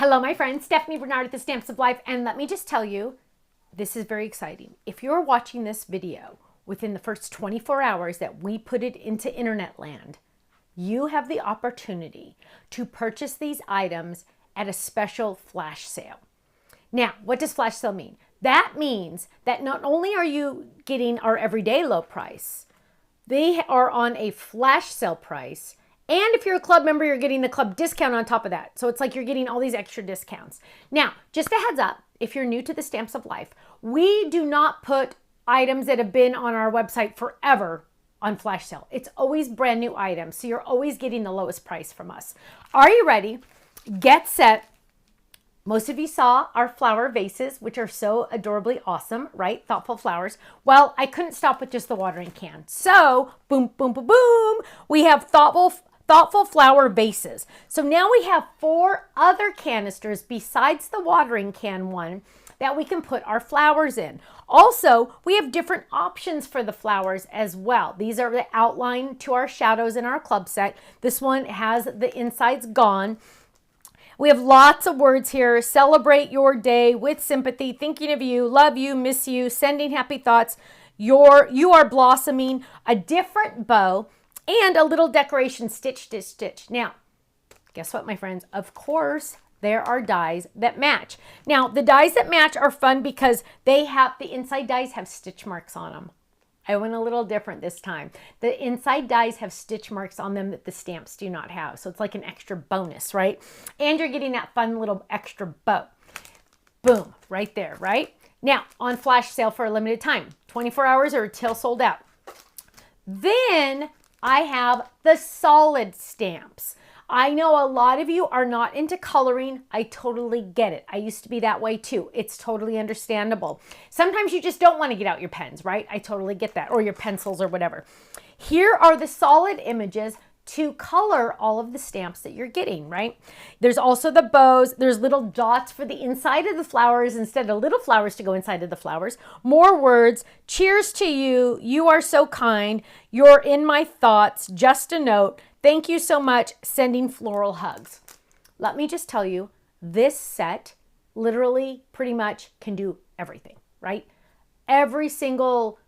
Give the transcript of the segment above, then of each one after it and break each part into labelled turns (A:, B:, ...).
A: Hello, my friend, Stephanie Bernard at the Stamps of Life, and let me just tell you, this is very exciting. If you're watching this video within the first 24 hours that we put it into internet land, you have the opportunity to purchase these items at a special flash sale. Now, what does flash sale mean? That means that not only are you getting our everyday low price, they are on a flash sale price. And if you're a club member, you're getting the club discount on top of that. So it's like you're getting all these extra discounts. Now, just a heads up, if you're new to the Stamps of Life, we do not put items that have been on our website forever on flash sale. It's always brand new items. So you're always getting the lowest price from us. Are you ready? Get set. Most of you saw our flower vases, which are so adorably awesome, right? Thoughtful flowers. Well, I couldn't stop with just the watering can. So, boom, boom, boom, boom. We have thoughtful flower vases. So now we have 4 other canisters besides the watering can one that we can put our flowers in. Also, we have different options for the flowers as well. These are the outline to our shadows in our club set. This one has the insides gone. We have lots of words here. Celebrate your day with sympathy, thinking of you, love you, miss you, sending happy thoughts. You are blossoming, a different bow, and a little decoration, stitch, stitch, stitch. Now, guess what, my friends? Of course, there are dies that match. Now, the dies that match are fun because the inside dies have stitch marks on them. I went a little different this time. The inside dies have stitch marks on them that the stamps do not have. So it's like an extra bonus, right? And you're getting that fun little extra bow. Boom, right there, right? Now, on flash sale for a limited time, 24 hours or till sold out. Then I have the solid stamps. I know a lot of you are not into coloring. I totally get it. I used to be that way too. It's totally understandable. Sometimes you just don't want to get out your pens, right? I totally get that, or your pencils or whatever. Here are the solid images to color all of the stamps that you're getting, right? There's also the bows. There's little dots for the inside of the flowers instead of little flowers to go inside of the flowers. More words. Cheers to you. You are so kind. You're in my thoughts. Just a note. Thank you so much. Sending floral hugs. Let me just tell you, this set literally pretty much can do everything, right? Every single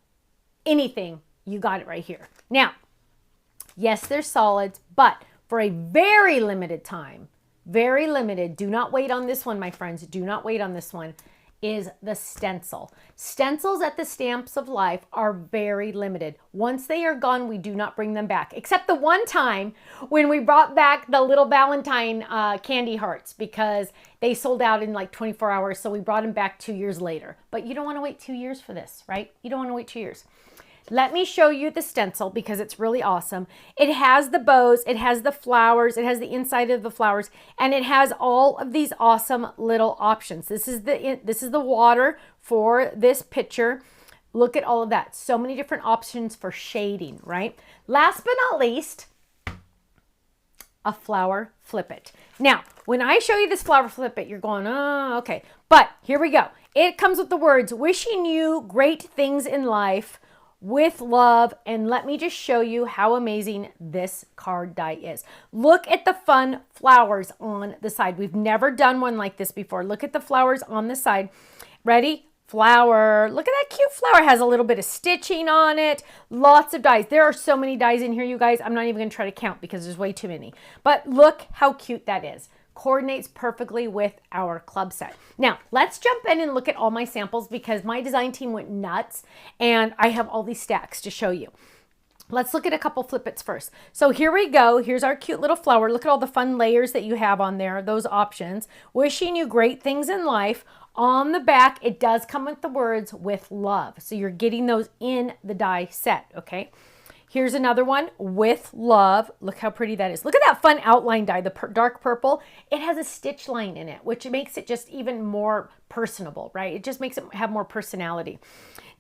A: anything, you got it right here. Now, yes, they're solids, but for a very limited time, very limited, do not wait on this one, my friends, do not wait on this one, is the stencil. Stencils at the Stamps of Life are very limited. Once they are gone, we do not bring them back, except the one time when we brought back the little Valentine candy hearts because they sold out in like 24 hours, so we brought them back 2 years later. But you don't want to wait 2 years for this, right? You don't want to wait 2 years. Let me show you the stencil because it's really awesome. It has the bows, it has the flowers, it has the inside of the flowers, and it has all of these awesome little options. This is the water for this picture. Look at all of that. So many different options for shading, right? Last but not least, a flower flip it. Now, when I show you this flower flip it, you're going, oh, okay. But here we go. It comes with the words, wishing you great things in life, with love, and let me just show you how amazing this card die is. Look at the fun flowers on the side. We've never done one like this before. Look at the flowers on the side. Ready? Flower. Look at that cute flower. It has a little bit of stitching on it. Lots of dies. There are so many dies in here, you guys. I'm not even going to try to count because there's way too many. But look how cute that is. Coordinates perfectly with our club set. Now, let's jump in and look at all my samples because my design team went nuts and I have all these stacks to show you. Let's look at a couple flip-its first. So here we go. Here's our cute little flower. Look at all the fun layers that you have on there, those options. Wishing you great things in life. On the back, it does come with the words with love. So you're getting those in the die set, okay? Here's another one, with love. Look how pretty that is. Look at that fun outline die, the dark purple. It has a stitch line in it, which makes it just even more personable, right? It just makes it have more personality.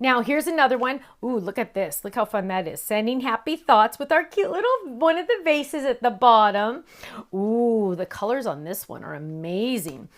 A: Now, here's another one. Ooh, look at this. Look how fun that is. Sending happy thoughts with our cute little one of the vases at the bottom. Ooh, the colors on this one are amazing.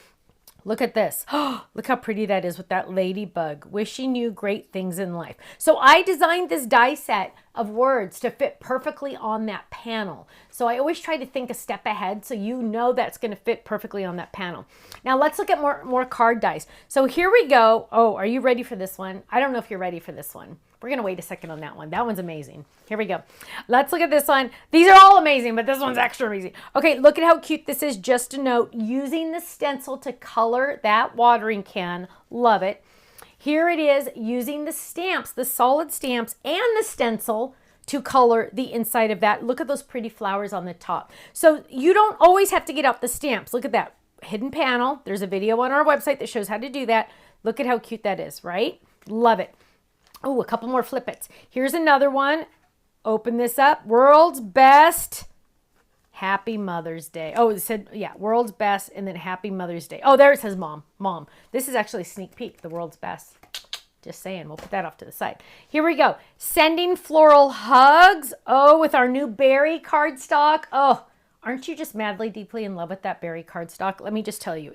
A: Look at this. Look how pretty that is with that ladybug. Wishing you great things in life. So I designed this die set of words to fit perfectly on that panel. So I always try to think a step ahead so you know that's going to fit perfectly on that panel. Now let's look at more card dies. So here we go. Oh, are you ready for this one? I don't know if you're ready for this one. We're going to wait a second on that one. That one's amazing. Here we go. Let's look at this one. These are all amazing, but this one's extra amazing. Okay, look at how cute this is. Just a note, using the stencil to color that watering can. Love it. Here it is, using the stamps, the solid stamps and the stencil to color the inside of that. Look at those pretty flowers on the top. So you don't always have to get out the stamps. Look at that hidden panel. There's a video on our website that shows how to do that. Look at how cute that is, right? Love it. Oh, a couple more flip-its. Here's another one. Open this up. World's best. Happy Mother's Day. Oh, it said, yeah, world's best and then Happy Mother's Day. Oh, there it says mom. Mom. This is actually a sneak peek, the world's best. Just saying, we'll put that off to the side. Here we go. Sending floral hugs. Oh, with our new berry cardstock. Oh, aren't you just madly, deeply in love with that berry cardstock? Let me just tell you,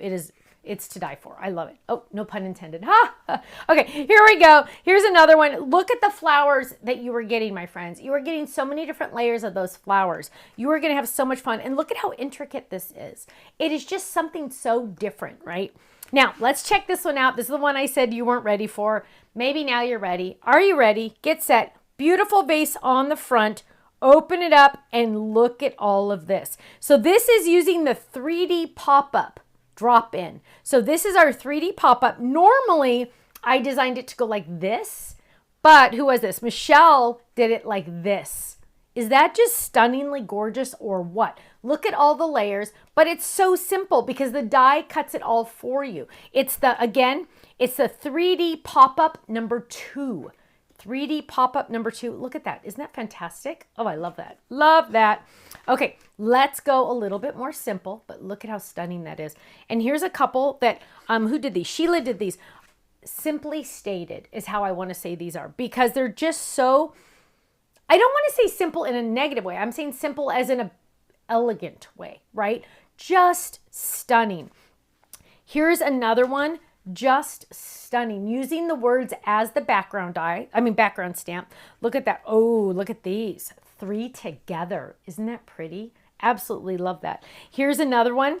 A: it's to die for. I love it. Oh, no pun intended. Ha! Okay, here we go. Here's another one. Look at the flowers that you were getting, my friends. You are getting so many different layers of those flowers. You are going to have so much fun. And look at how intricate this is. It is just something so different, right? Now, let's check this one out. This is the one I said you weren't ready for. Maybe now you're ready. Are you ready? Get set. Beautiful vase on the front. Open it up and look at all of this. So this is using the 3D pop-up drop in. So this is our 3D pop-up. Normally, I designed it to go like this, but who was this? Michelle did it like this. Is that just stunningly gorgeous or what? Look at all the layers, but it's so simple because the die cuts it all for you. It's the 3D pop-up number 2. 3D pop-up number 2. Look at that. Isn't that fantastic? Oh, I love that. Love that. Okay, let's go a little bit more simple, but look at how stunning that is. And here's a couple that, who did these? Sheila did these. Simply stated is how I want to say these are because they're just so, I don't want to say simple in a negative way. I'm saying simple as in an elegant way, right? Just stunning. Here's another one. Just stunning. Using the words as the background background stamp. Look at that. Oh, look at these. 3 together. Isn't that pretty? Absolutely love that. Here's another one.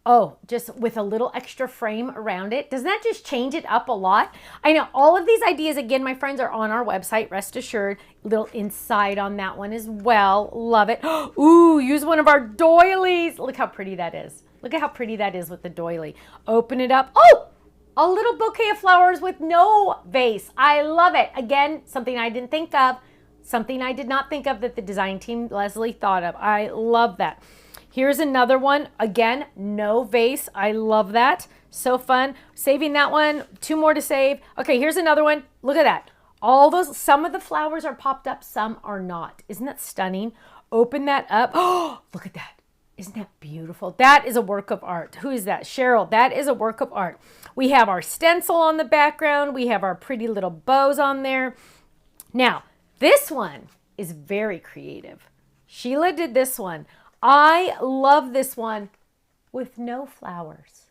A: Oh, just with a little extra frame around it. Doesn't that just change it up a lot? I know all of these ideas, again, my friends, are on our website, rest assured. Little inside on that one as well. Love it. Ooh, use one of our doilies. Look how pretty that is. Look at how pretty that is with the doily. Open it up. Oh, a little bouquet of flowers with no vase. I love it. Again, something I didn't think of. Something I did not think of that the design team, Leslie, thought of. I love that. Here's another one. Again, no vase. I love that. So fun. Saving that one. 2 more to save. Okay, here's another one. Look at that. All those, some of the flowers are popped up, some are not. Isn't that stunning? Open that up. Oh, look at that. Isn't that beautiful? That is a work of art. Who is that? Cheryl. That is a work of art. We have our stencil on the background. We have our pretty little bows on there. Now, this one is very creative. Sheila did this one. I love this one with no flowers.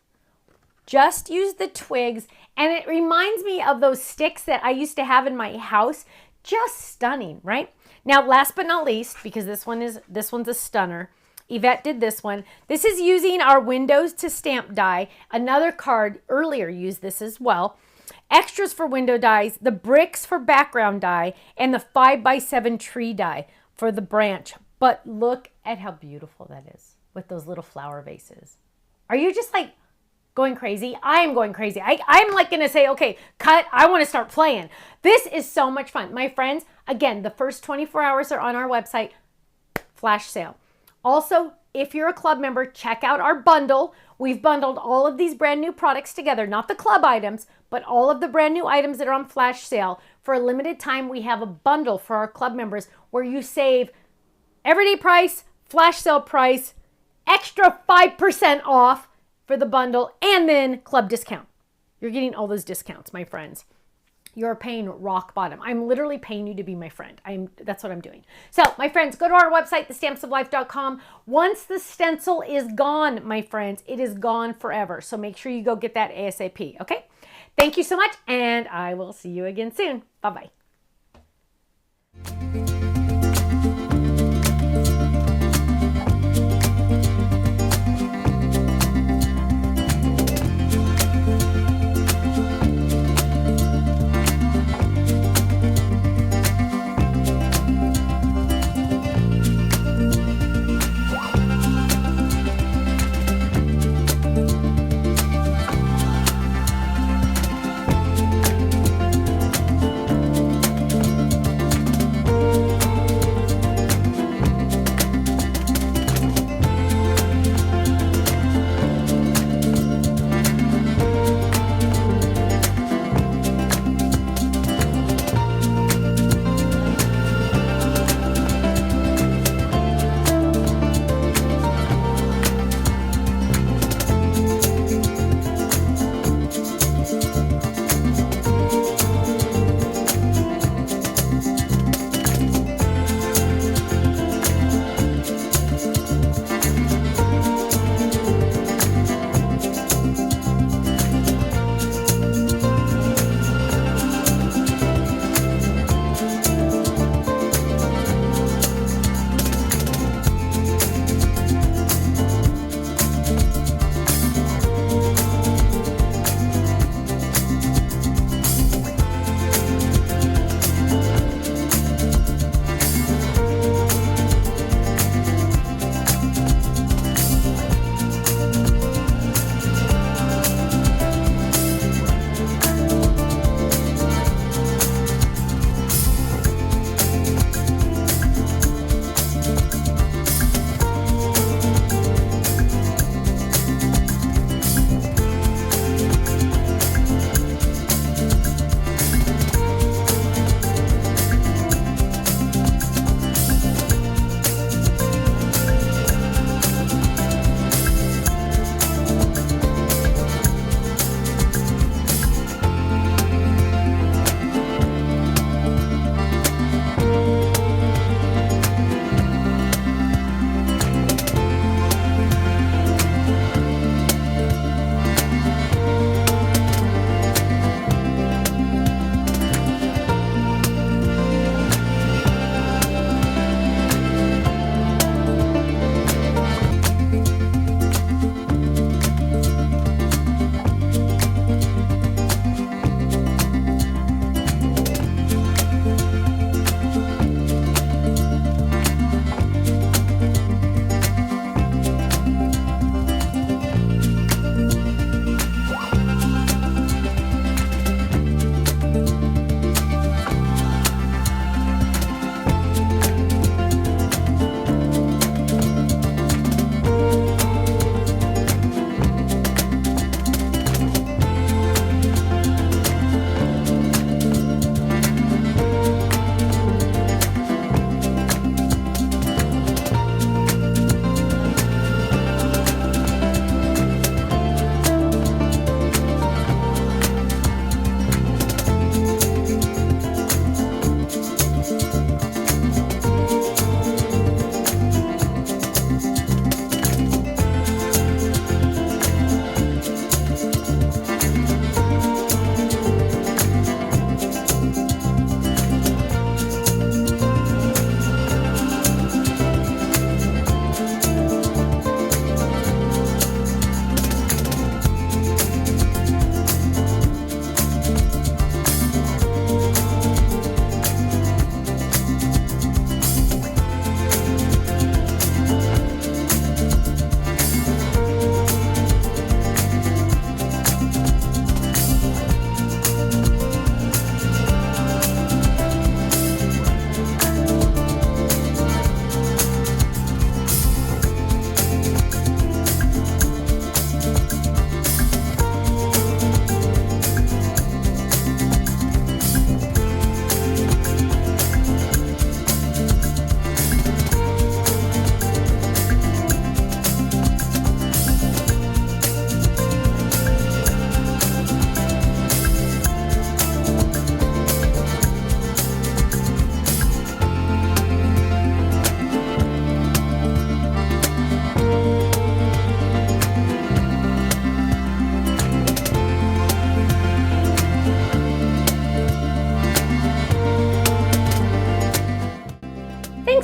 A: Just use the twigs, and it reminds me of those sticks that I used to have in my house. Just stunning, right? Now, last but not least, because this one's a stunner, Yvette did this one. This is using our Windows to Stamp die. Another card earlier used this as well. Extras for window dies, the bricks for background die, and the 5x7 tree die for the branch. But look at how beautiful that is with those little flower vases. Are you just like going crazy? I am going crazy. I'm like going to say, okay, cut. I want to start playing. This is so much fun. My friends, again, the first 24 hours are on our website, flash sale. Also, if you're a club member, check out our bundle. We've bundled all of these brand new products together, not the club items, but all of the brand new items that are on flash sale. For a limited time, we have a bundle for our club members where you save everyday price, flash sale price, extra 5% off for the bundle, and then club discount. You're getting all those discounts, my friends. You're paying rock bottom. I'm literally paying you to be my friend. That's what I'm doing. So, my friends, go to our website, thestampsoflife.com. Once the stencil is gone, my friends, it is gone forever. So make sure you go get that ASAP, okay? Thank you so much, and I will see you again soon. Bye-bye.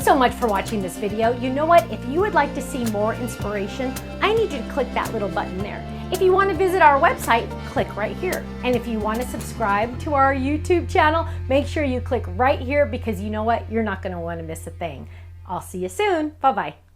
A: so much for watching this video. You know what? If you would like to see more inspiration, I need you to click that little button there. If you want to visit our website, click right here. And if you want to subscribe to our YouTube channel, make sure you click right here because you know what? You're not going to want to miss a thing. I'll see you soon. Bye-bye.